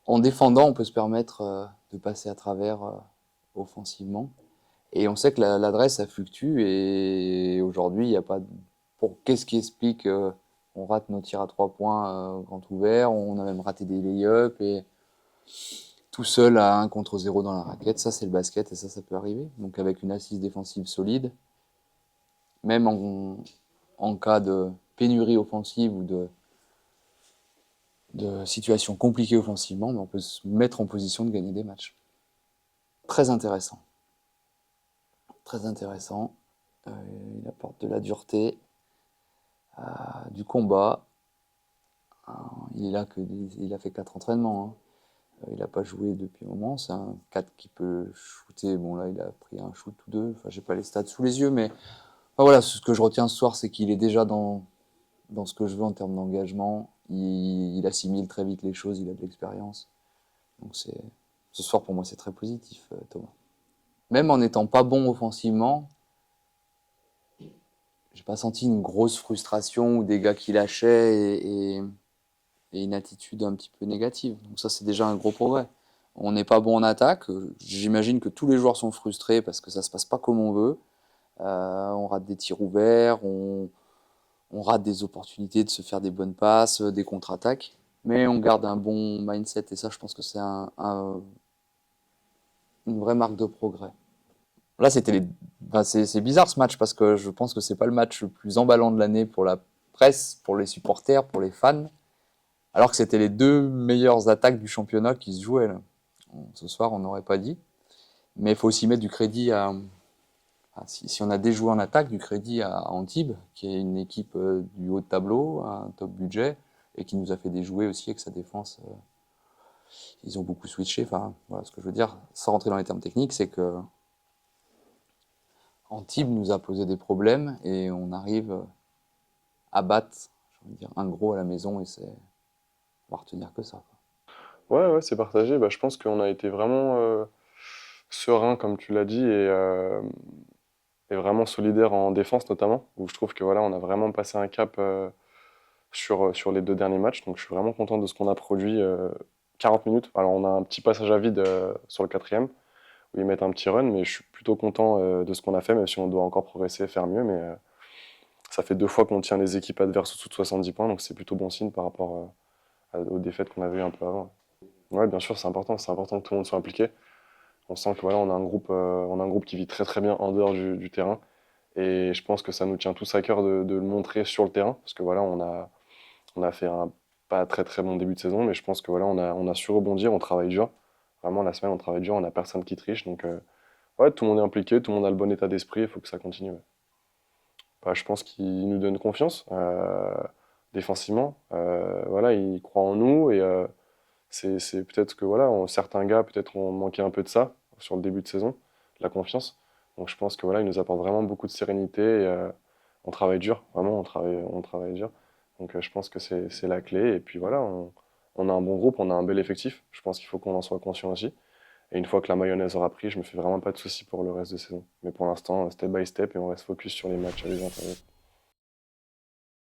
en défendant, on peut se permettre de passer à travers offensivement. Et on sait que l'adresse, ça fluctue. Et aujourd'hui, il n'y a pas. Qu'est-ce qui explique on rate nos tirs à 3 points grand ouvert, on a même raté des lay-ups et tout seul à 1 contre 0 dans la raquette. Ça, c'est le basket et ça peut arriver. Donc, avec une assise défensive solide, même en cas de pénurie offensive ou de situation compliquée offensivement, on peut se mettre en position de gagner des matchs. Très intéressant. Très intéressant. Il apporte de la dureté, du combat. Il a fait 4 entraînements. Hein. Il n'a pas joué depuis un moment. C'est un 4 qui peut shooter. Bon, là, il a pris un shoot ou deux. Enfin, j'ai pas les stats sous les yeux, mais enfin, voilà, ce que je retiens ce soir, c'est qu'il est déjà dans ce que je veux en termes d'engagement. Il assimile très vite les choses, il a de l'expérience. Donc ce soir, pour moi, c'est très positif, Thomas. Même en n'étant pas bon offensivement, j'ai pas senti une grosse frustration ou des gars qui lâchaient et une attitude un petit peu négative. Donc ça, c'est déjà un gros progrès. On n'est pas bon en attaque. J'imagine que tous les joueurs sont frustrés parce que ça se passe pas comme on veut. On rate des tirs ouverts, on rate des opportunités de se faire des bonnes passes, des contre-attaques. Mais on garde un bon mindset et ça, je pense que c'est une vraie marque de progrès. Là, c'est bizarre ce match parce que je pense que c'est pas le match le plus emballant de l'année pour la presse, pour les supporters, pour les fans. Alors que c'était les deux meilleures attaques du championnat qui se jouaient. Là. Ce soir, on n'aurait pas dit. Mais il faut aussi mettre du crédit si on a des joueurs en attaque, du crédit à Antibes, qui est une équipe du haut de tableau, un top budget, et qui nous a fait déjouer aussi avec sa défense. Ils ont beaucoup switché. Enfin, voilà, ce que je veux dire, sans rentrer dans les termes techniques, c'est que Antibes nous a posé des problèmes et on arrive à battre, je veux dire, un gros à la maison et on va retenir que ça. Quoi. Ouais, c'est partagé. Bah, je pense qu'on a été vraiment serein, comme tu l'as dit, et vraiment solidaire en défense notamment, où je trouve que voilà, on a vraiment passé un cap sur les deux derniers matchs. Donc je suis vraiment content de ce qu'on a produit 40 minutes. Alors on a un petit passage à vide sur le quatrième, où ils mettent un petit run, mais je suis plutôt content de ce qu'on a fait, même si on doit encore progresser et faire mieux. Mais ça fait 2 fois qu'on tient les équipes adverses au-dessous de 70 points, donc c'est plutôt bon signe par rapport aux défaites qu'on avait eu un peu avant. Ouais, bien sûr, c'est important que tout le monde soit impliqué. On sent que voilà, on a un groupe qui vit très très bien en dehors du terrain. Et je pense que ça nous tient tous à cœur de le montrer sur le terrain, parce que voilà, on a fait un pas très très bon début de saison, mais je pense que voilà, on a su rebondir, on travaille dur. Vraiment, la semaine, on travaille dur, on n'a personne qui triche. Donc, ouais, tout le monde est impliqué, tout le monde a le bon état d'esprit, il faut que ça continue. Ouais. Bah, je pense qu'il nous donne confiance défensivement. Voilà, il croit en nous et c'est peut-être que voilà, certains gars peut-être ont manqué un peu de ça sur le début de saison, de la confiance. Donc je pense que voilà, il nous apporte vraiment beaucoup de sérénité et on travaille dur, vraiment on travaille dur. Donc je pense que c'est la clé et puis voilà, on a un bon groupe, on a un bel effectif. Je pense qu'il faut qu'on en soit conscient aussi. Et une fois que la mayonnaise aura pris, je me fais vraiment pas de soucis pour le reste de saison. Mais pour l'instant, step by step et on reste focus sur les matchs à les uns.